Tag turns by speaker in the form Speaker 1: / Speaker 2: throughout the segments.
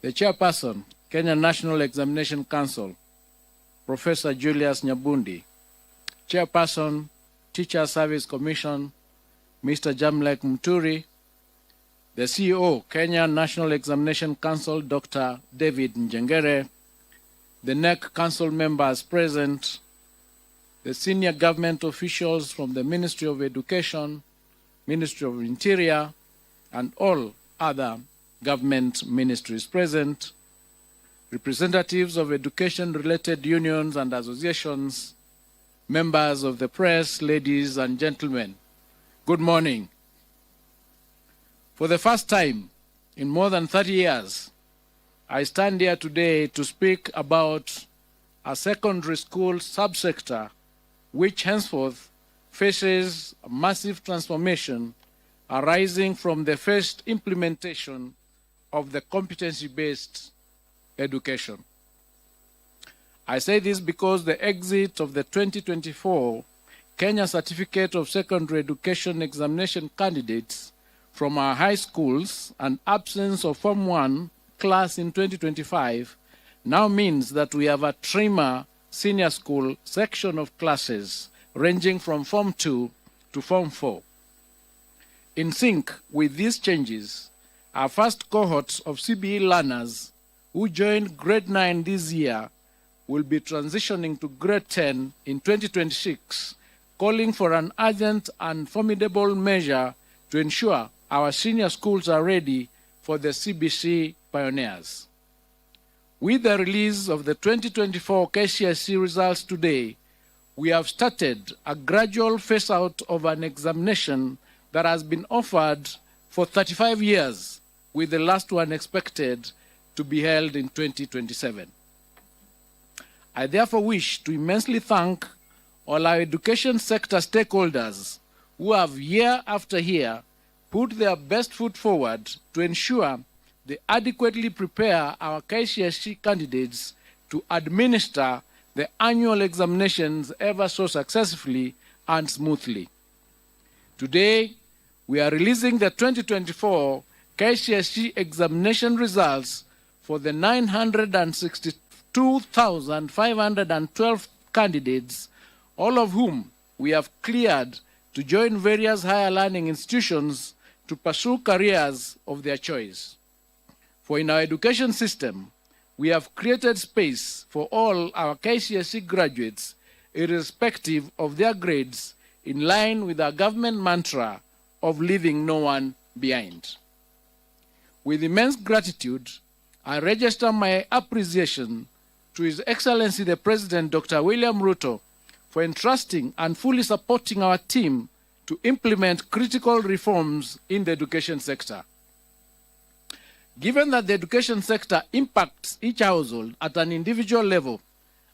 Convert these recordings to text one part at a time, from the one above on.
Speaker 1: The Chairperson, Kenya National Examination Council, Professor Julius Nyabundi. Chairperson, Teacher Service Commission, Mr. Jamlek Muturi. The CEO, Kenya National Examination Council, Dr. David Njengere. The Knec Council members present, the senior government officials from the Ministry of Education, Ministry of Interior, and all other government ministries present, representatives of education-related unions and associations, members of the press, ladies and gentlemen, good morning. For the first time in more than 30 years, I stand here today to speak about a secondary school subsector which henceforth faces a massive transformation arising from the first implementation of the competency-based education. I say this because the exit of the 2024 Kenya Certificate of Secondary Education examination candidates from our high schools and absence of Form 1 class in 2025 now means that we have a trimmer senior school section of classes ranging from Form 2 to Form 4. In sync with these changes, our first cohort of CBE learners who joined grade 9 this year will be transitioning to grade 10 in 2026, calling for an urgent and formidable measure to ensure our senior schools are ready for the CBC pioneers. With the release of the 2024 Kcse results today, we have started a gradual phase-out of an examination that has been offered for 35 years, with the last one expected to be held in 2027. I therefore wish to immensely thank all our education sector stakeholders who have year after year put their best foot forward to ensure they adequately prepare our Kcse candidates to administer the annual examinations ever so successfully and smoothly. Today, we are releasing the 2024 Kcse examination results for the 962,512 candidates, all of whom we have cleared to join various higher learning institutions to pursue careers of their choice. For in our education system, we have created space for all our Kcse graduates, irrespective of their grades, in line with our government mantra of leaving no one behind. With immense gratitude, I register my appreciation to His Excellency the President, Dr. William Ruto, for entrusting and fully supporting our team to implement critical reforms in the education sector. Given that the education sector impacts each household at an individual level,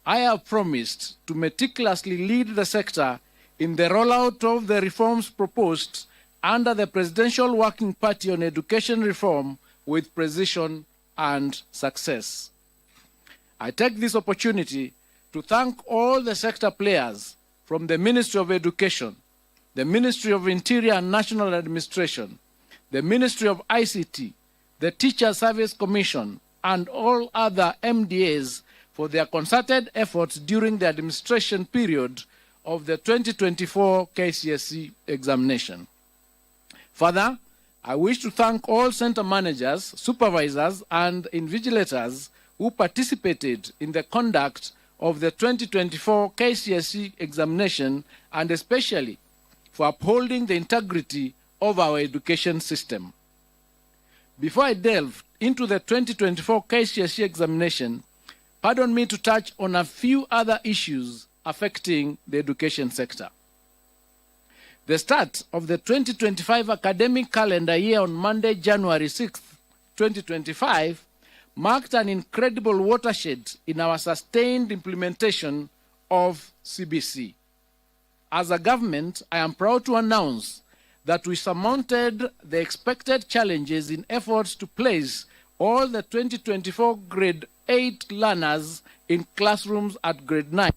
Speaker 1: I have promised to meticulously lead the sector in the rollout of the reforms proposed under the Presidential Working Party on Education Reform with precision and success. I take this opportunity to thank all the sector players from the Ministry of Education, the Ministry of Interior and National Administration, the Ministry of ICT, the Teacher Service Commission, and all other MDAs for their concerted efforts during the administration period of the 2024 Kcse examination. Further, I wish to thank all center managers, supervisors, and invigilators who participated in the conduct of the 2024 Kcse examination, and especially for upholding the integrity of our education system. Before I delve into the 2024 Kcse examination, pardon me to touch on a few other issues affecting the education sector. The start of the 2025 academic calendar year on Monday, January 6, 2025, marked an incredible watershed in our sustained implementation of CBC. As a government, I am proud to announce that we surmounted the expected challenges in efforts to place all the 2024 grade 8 learners in classrooms at grade 9.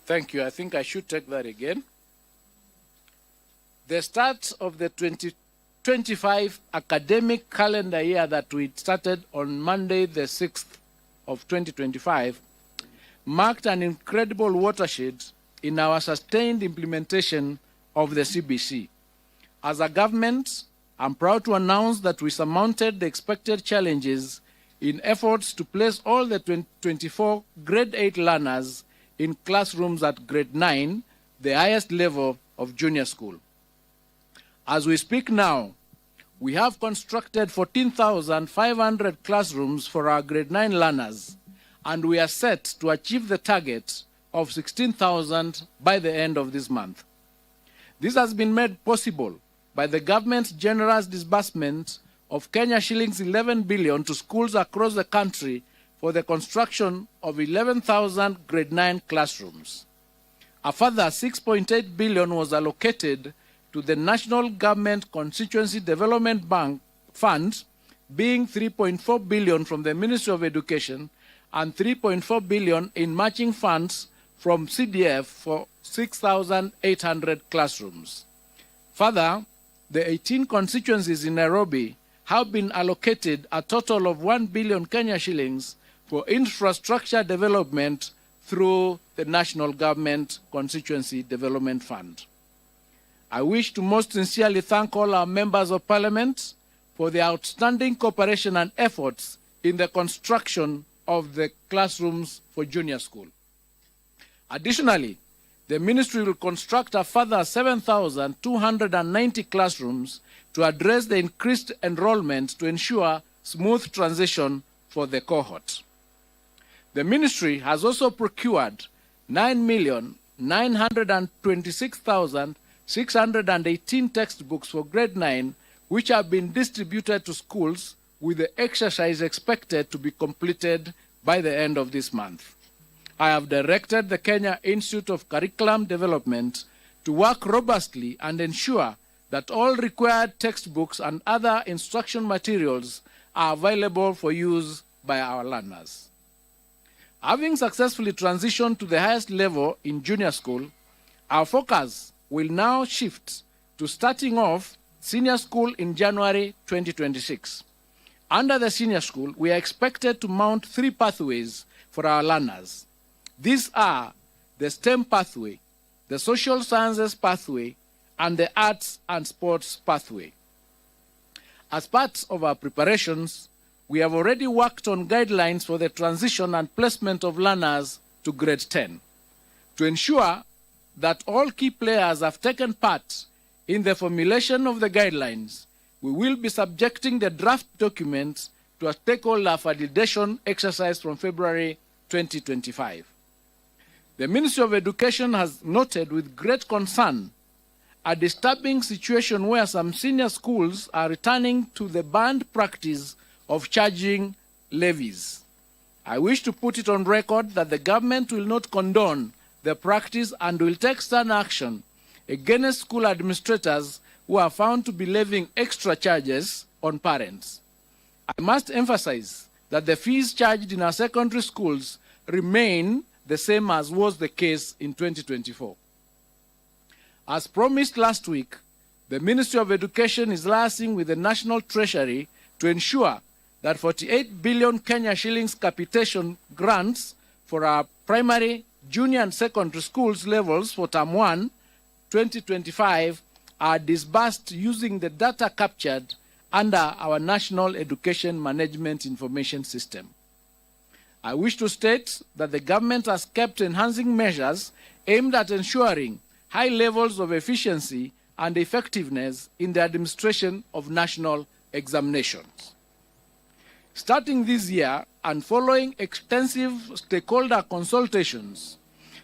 Speaker 1: Thank you. I think I should take that again. The start of the 2025 academic calendar year that we started on Monday, the 6th of 2025, marked an incredible watershed in our sustained implementation of the CBC. As a government, I'm proud to announce that we surmounted the expected challenges in efforts to place all the 24 grade 8 learners in classrooms at grade 9, the highest level of junior school. As we speak now, we have constructed 14,500 classrooms for our grade 9 learners, and we are set to achieve the target of 16,000 by the end of this month. This has been made possible by the government's generous disbursement of Kenya shillings 11 billion to schools across the country for the construction of 11,000 grade 9 classrooms. A further 6.8 billion was allocated to the National Government Constituency Development Bank Fund, being 3.4 billion from the Ministry of Education and 3.4 billion in matching funds from CDF for 6,800 classrooms. Further, the 18 constituencies in Nairobi have been allocated a total of 1 billion Kenya shillings for infrastructure development through the National Government Constituency Development Fund. I wish to most sincerely thank all our members of Parliament for their outstanding cooperation and efforts in the construction of the classrooms for junior school. Additionally, the Ministry will construct a further 7,290 classrooms to address the increased enrollment to ensure smooth transition for the cohort. The Ministry has also procured 9,926,618 textbooks for grade 9, which have been distributed to schools, with the exercise expected to be completed by the end of this month. I have directed the Kenya Institute of Curriculum Development to work robustly and ensure that all required textbooks and other instruction materials are available for use by our learners. Having successfully transitioned to the highest level in junior school, our focus will now shift to starting off senior school in January 2026. Under the senior school, we are expected to mount 3 pathways for our learners. These are the STEM pathway, the social sciences pathway, and the arts and sports pathway. As part of our preparations, we have already worked on guidelines for the transition and placement of learners to grade 10. To ensure that all key players have taken part in the formulation of the guidelines, we will be subjecting the draft documents to a stakeholder validation exercise from February 2025. The Ministry of Education has noted with great concern a disturbing situation where some senior schools are returning to the banned practice of charging levies. I wish to put it on record that the government will not condone the practice and will take stern action against school administrators who are found to be levying extra charges on parents. I must emphasize that the fees charged in our secondary schools remain the same as was the case in 2024. As promised last week, the Ministry of Education is liaising with the National Treasury to ensure that 48 billion Kenya shillings capitation grants for our primary, junior and secondary schools levels for Term 1, 2025 are disbursed using the data captured under our National Education Management Information System. I wish to state that the government has kept enhancing measures aimed at ensuring high levels of efficiency and effectiveness in the administration of national examinations. Starting this year and following extensive stakeholder consultations,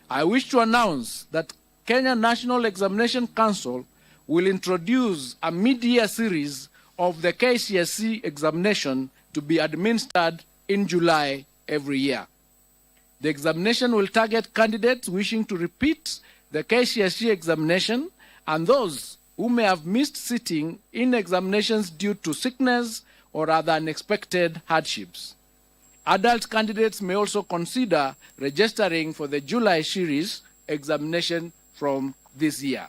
Speaker 1: I wish to announce that Kenya National Examination Council will introduce a mid-year series of the Kcse examination to be administered in July every year. The examination will target candidates wishing to repeat the Kcse examination and those who may have missed sitting in examinations due to sickness or other unexpected hardships. Adult candidates may also consider registering for the July series examination from this year.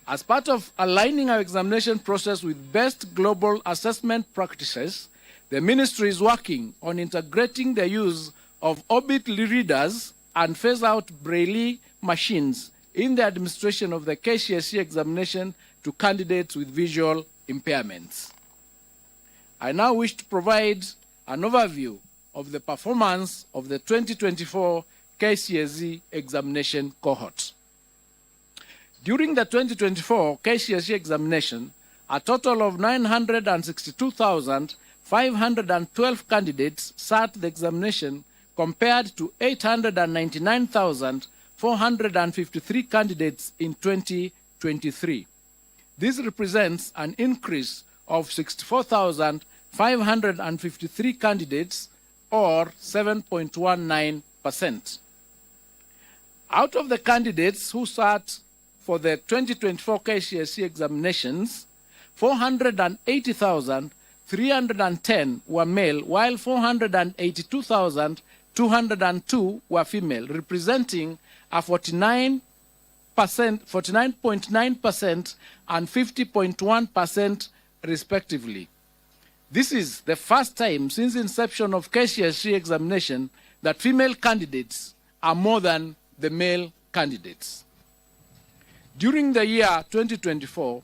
Speaker 1: As part of aligning our examination process with best global assessment practices, the ministry is working on integrating the use of orbit readers and phase-out Braille machines in the administration of the Kcse examination to candidates with visual impairments. I now wish to provide an overview of the performance of the 2024 Kcse examination cohort. During the 2024 Kcse examination, a total of 962,512 candidates sat the examination compared to 899,453 candidates in 2023. This represents an increase of 64,553 candidates, or 7.19%. Out of the candidates who sat for the 2024 Kcse examinations, 480,310 were male, while 482,202 were female, representing a 49.9% and 50.1% respectively. This is the first time since inception of Kcse examination that female candidates are more than the male candidates. During the year 2024,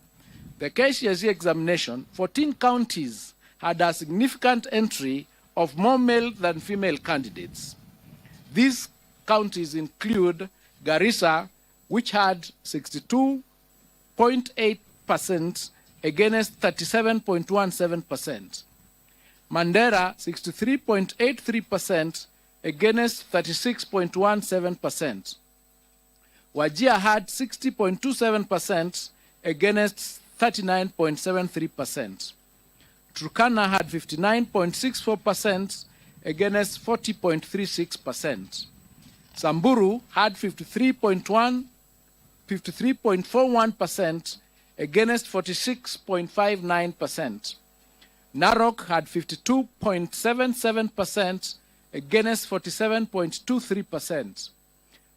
Speaker 1: the Kcse examination, 14 counties had a significant entry of more male than female candidates. These counties include Garissa, which had 62.8% against 37.17%. Mandera, 63.83% against 36.17%. Wajir had 60.27% against 39.73%. Turkana had 59.64% against 40.36%. Samburu had 53.41% against 46.59%. Narok had 52.77% against 47.23%.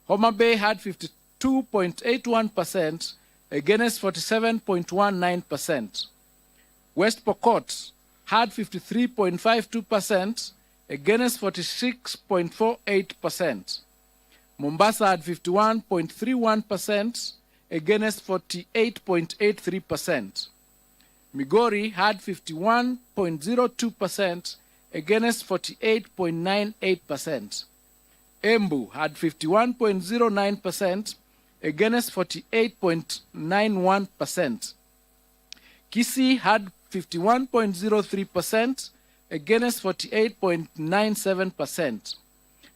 Speaker 1: Homa Bay had 52.81% against 47.19%. West Pokot had 53.52% against 46.48%. Mombasa had 51.31% against 48.83%. Migori had 51.02% against 48.98%. Embu had 51.09% against 48.91%. Kcse had 51.03% against 48.97%.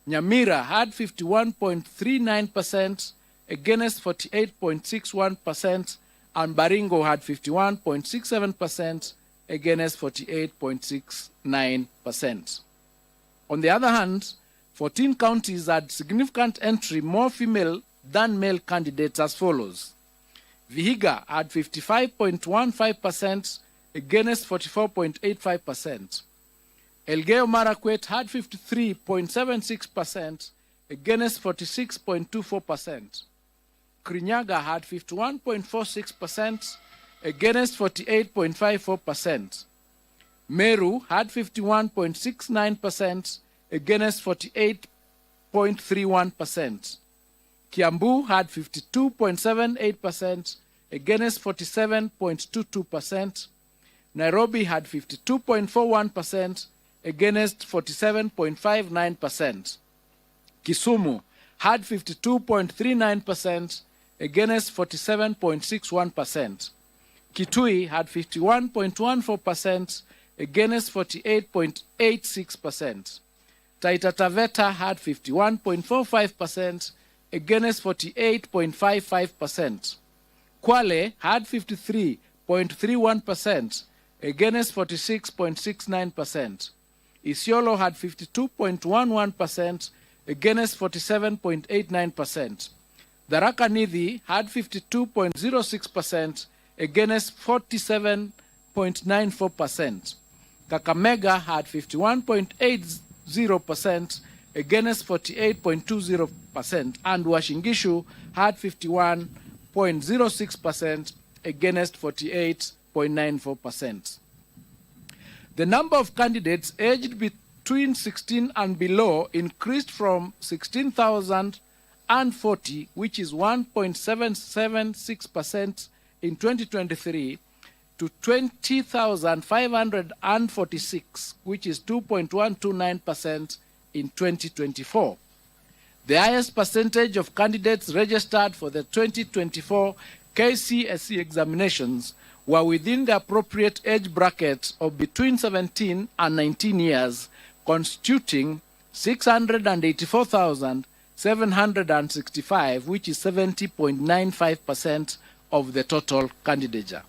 Speaker 1: Nyamira had 51.39% against 48.61%, and Baringo had 51.67% against 48.69%. On the other hand, 14 counties had significant entry more female than male candidates as follows. Vihiga had 55.15% against 44.85%. Elgeyo Marakwet had 53.76% against 46.24%. Kirinyaga had 51.46% against 48.54%. Meru had 51.69% against 48.31%. Kiambu had 52.78% against 47.22%. Nairobi had 52.41% against 47.59%. Kisumu had 52.39% against 47.61%. Kitui had 51.14% against 48.86%. Taita Taveta had 51.45% against 48.55%. Kwale had 53.31% against 46.69%. Isiolo had 52.11% against 47.89%. Tharaka Nithi had 52.06% against 47.94%. Kakamega had 51.80% 50% against 48.20%, and Uasin Gishu had 51.06% against 48.94%. The number of candidates aged between 16 and below increased from 16,040, which is 1.776% in 2023, to 20,546, which is 2.129% in 2024. The highest percentage of candidates registered for the 2024 Kcse examinations were within the appropriate age bracket of between 17 and 19 years, constituting 684,765, which is 70.95% of the total candidature.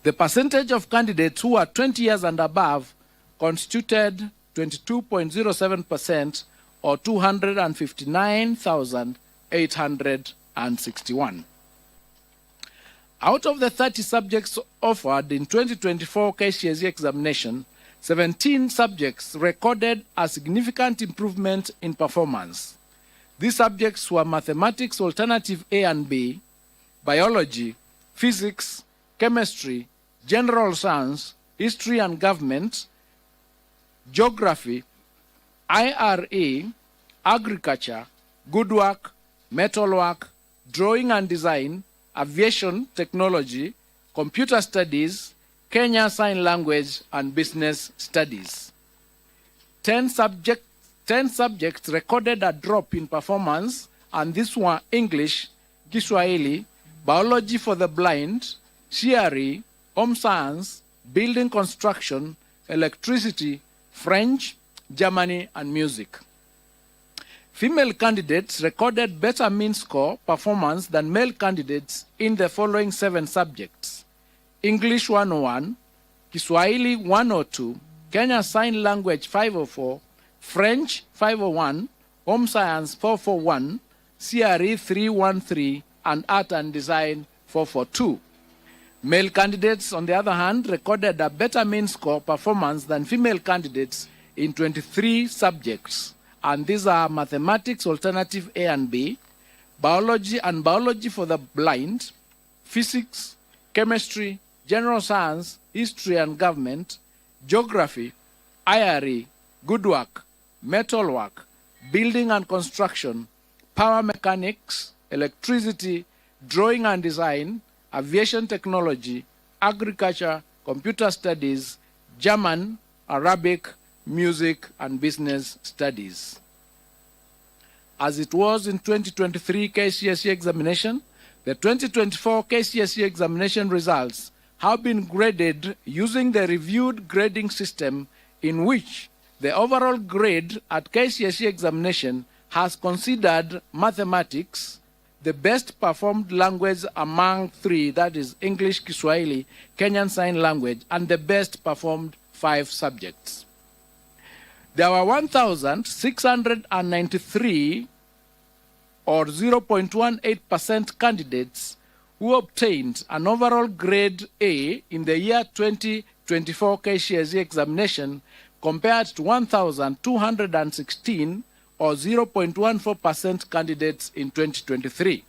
Speaker 1: The percentage of candidates who are 20 years and above constituted 22.07%, or 259,861. Out of the 30 subjects offered in 2024 Kcse examination, 17 subjects recorded a significant improvement in performance. These subjects were mathematics alternative A and B, biology, physics, chemistry, general science, history and government, geography, IRE, agriculture, woodwork, metalwork, drawing and design, aviation technology, computer studies, Kenya Sign Language, and business studies. 10 subjects recorded a drop in performance, and these were English, Kiswahili, biology for the blind, CRE, home science, building construction, electricity, French, Germany, and music. Female candidates recorded better mean score performance than male candidates in the following 7 subjects: English 101, Kiswahili 102, Kenya Sign Language 504, French 501, Home Science 441, CRE 313, and Art and Design 442. Male candidates, on the other hand, recorded a better mean score performance than female candidates in 23 subjects, and these are mathematics alternative A and B, biology and biology for the blind, physics, chemistry, general science, history and government, geography, IRE, woodwork, metalwork, building and construction, power mechanics, electricity, drawing and design, aviation technology, agriculture, computer studies, German, Arabic, music, and business studies. As it was in 2023 Kcse examination, the 2024 Kcse examination results have been graded using the reviewed grading system, in which the overall grade at Kcse examination has considered mathematics the best performed language among 3, that is English, Kiswahili, Kenyan Sign Language, and the best performed 5 subjects. There were 1,693, or 0.18% candidates who obtained an overall grade A in the year 2024 Kcse examination, compared to 1,216, or 0.14% candidates in 2023.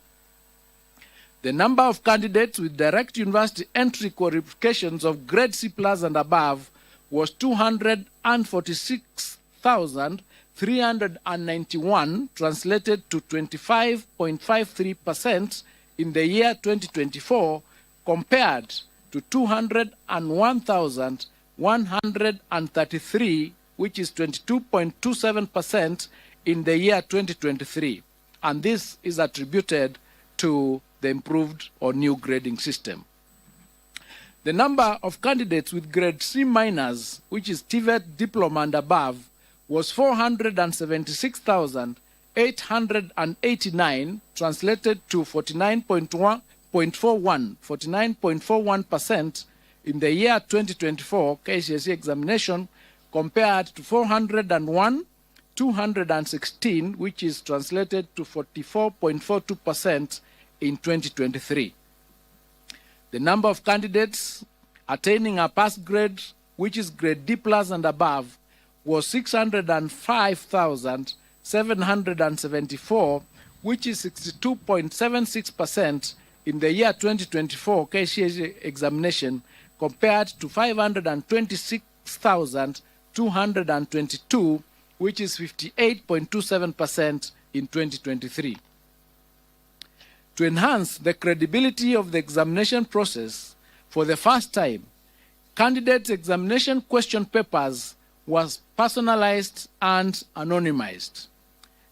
Speaker 1: The number of candidates with direct university entry qualifications of grade C+ and above was 246,391, translated to 25.53% in the year 2024, compared to 201,133, which is 22.27% in the year 2023. And this is attributed to the improved or new grading system. The number of candidates with grade C-, which is TVET diploma and above, was 476,889, translated to 49.41% in the year 2024 Kcse examination, compared to 401,216, which is translated to 44.42% in 2023. The number of candidates attaining a pass grade, which is grade D+ and above, was 605,774, which is 62.76% in the year 2024 Kcse examination, compared to 526,222, which is 58.27% in 2023. To enhance the credibility of the examination process, for the first time, candidates' examination question papers was personalized and anonymized.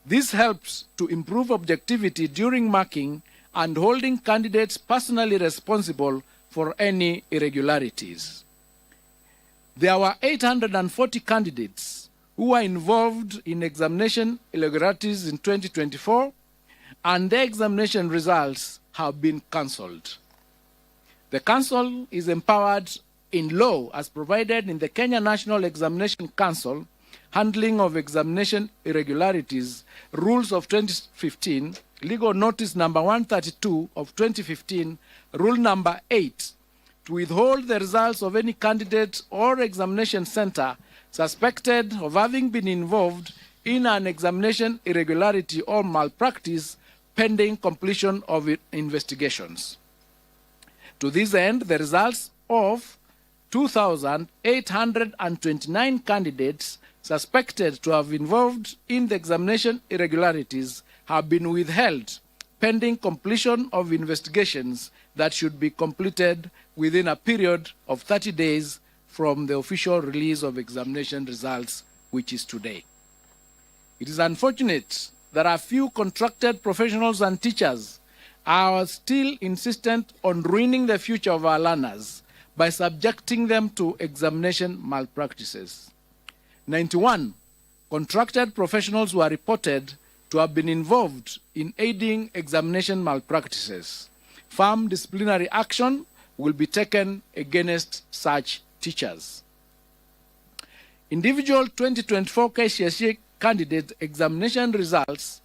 Speaker 1: This helps to improve objectivity during marking and holding candidates personally responsible for any irregularities. There were 840 candidates who were involved in examination irregularities in 2024, and their examination results have been cancelled. The Council is empowered in law as provided in the Kenya National Examination Council, Handling of Examination Irregularities, Rules of 2015, Legal Notice number 132 of 2015, Rule number 8, to withhold the results of any candidate or examination center suspected of having been involved in an examination irregularity or malpractice pending completion of investigations. To this end, the results of 2,829 candidates suspected to have involved in the examination irregularities have been withheld pending completion of investigations that should be completed within a period of 30 days from the official release of examination results, which is today. It is unfortunate that a few contracted professionals and teachers are still insistent on ruining the future of our learners by subjecting them to examination malpractices. 91 contracted professionals were reported to have been involved in aiding examination malpractices. Firm disciplinary action will be taken against such teachers. Individual 2024 Kcse candidate examination results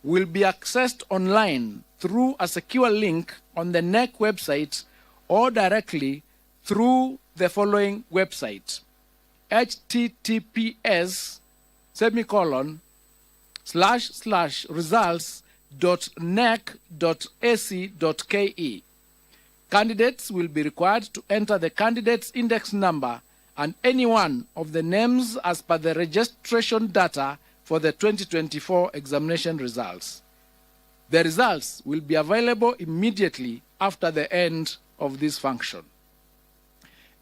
Speaker 1: will be accessed online through a secure link on the Knec website or directly through the following website: https://results.knec.ac.ke. Candidates will be required to enter the candidate's index number and any one of the names as per the registration data for the 2024 examination results. The results will be available immediately after the end of this function.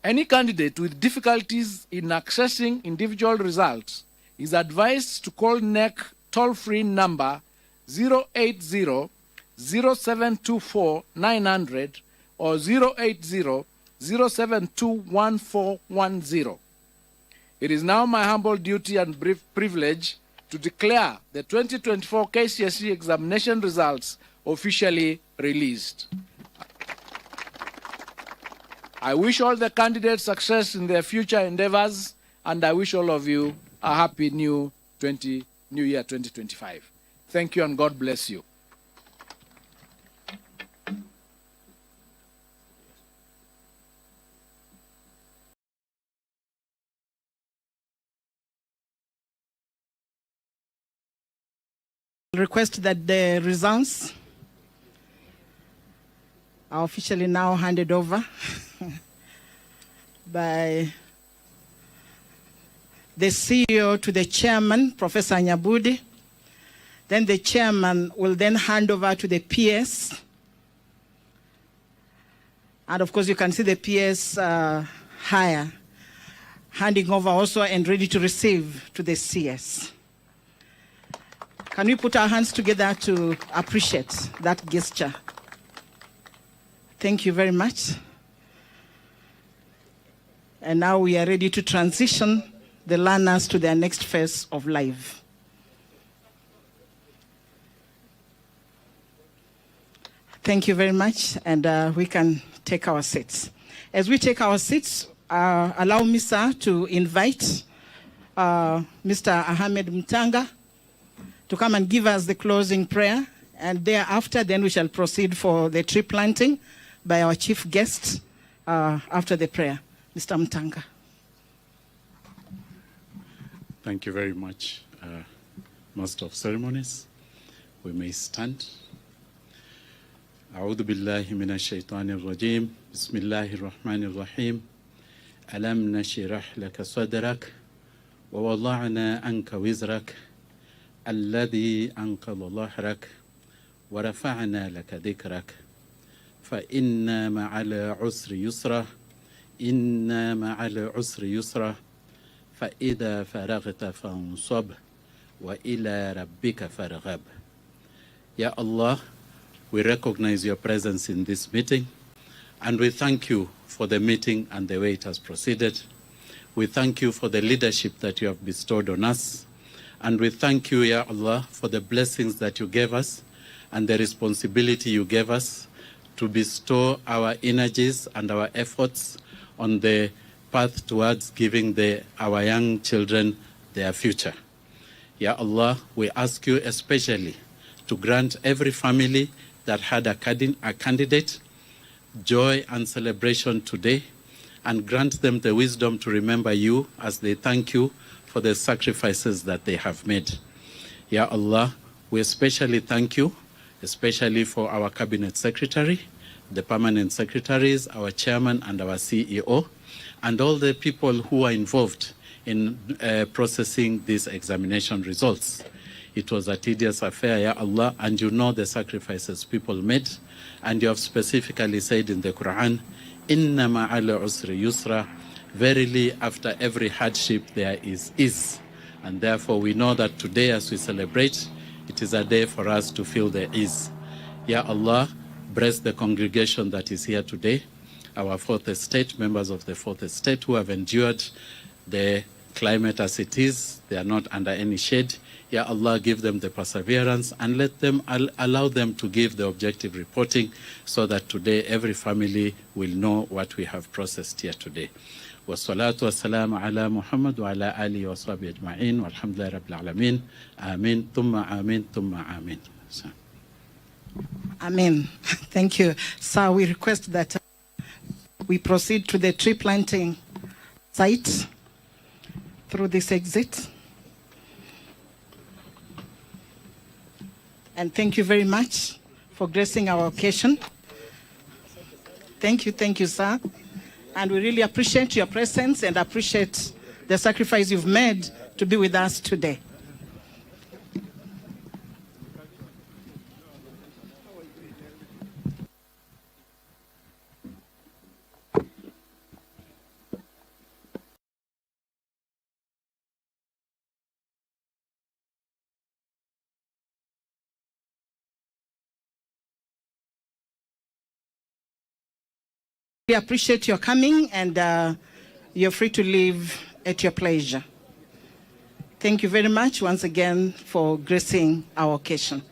Speaker 1: Any candidate with difficulties in accessing individual results is advised to call Knec toll-free number 080-0724-900 or 080-0721-410. It is now my humble duty and privilege to declare the 2024 Kcse examination results officially released. I wish all the candidates success in their future endeavors, and I wish all of you a happy new year 2025. Thank you and God bless you.
Speaker 2: Request that the results are officially now handed over by the CEO to the chairman, Professor Nyabudi. Then the chairman will then hand over to the PS. And of course, you can see the PS higher, handing over also and ready to receive to the CS. Can we put our hands together to appreciate that gesture? Thank you very much. And now we are ready to transition the learners to their next phase of life. Thank you very much, and we can take our seats. As we take our seats, allow me, sir, to invite Mr. Ahmed Mtanga to come and give us the closing prayer, and thereafter then we shall proceed for the tree planting by our chief guest after the prayer. Mr. Mtanga.
Speaker 3: Thank you very much, Master of Ceremonies. We may stand. أعوذ بالله من الشيطان الرجيم بسم الله الرحمن الرحيم ألم نشرح لك صدرك ووضعنا عنك وزرك الذي أنقض ظهرك ورفعنا لك ذكرك فإن مع العسر يسرا إن مع العسر يسرا فإذا فرغت فانصب وإلى ربك فارغب. Ya Allah, we recognize your presence in this meeting, and we thank you for the meeting and the way it has proceeded. We thank you for the leadership that you have bestowed on us, and we thank you, Ya Allah, for the blessings that you gave us and the responsibility you gave us to bestow our energies and our efforts on the path towards giving our young children their future. Ya Allah, we ask you especially to grant every family that had a candidate joy and celebration today, and grant them the wisdom to remember you as they thank you for the sacrifices that they have made. Ya Allah, we especially thank you, especially for our cabinet secretary, the permanent secretaries, our chairman and our CEO, and all the people who are involved in processing these examination results. It was a tedious affair, Ya Allah, and you know the sacrifices people made, and you have specifically said in the Quran, Inna ma'ala usri yusra, verily after every hardship there is ease. And therefore we know that today as we celebrate, it is a day for us to feel the ease. Ya Allah, bless the congregation that is here today, our fourth estate, members of the fourth estate who have endured the climate as it is. They are not under any shade. Ya Allah, give them the perseverance and let them allow them to give the objective reporting so that today every family will know what we have processed here today. Wassalatu wassalamu ala Muhammad wa ala alihi wa sahbihi ajma'in walhamdulillahi rabbil alamin. Amin, thumma amin, thumma amin.
Speaker 2: Amen. Thank you. Sir, we request that we proceed to the tree planting site through this exit. And thank you very much for gracing our occasion. Thank you, sir. And we really appreciate your presence and appreciate the sacrifice you've made to be with us today. We appreciate your coming, and you're free to leave at your pleasure. Thank you very much once again for gracing our occasion.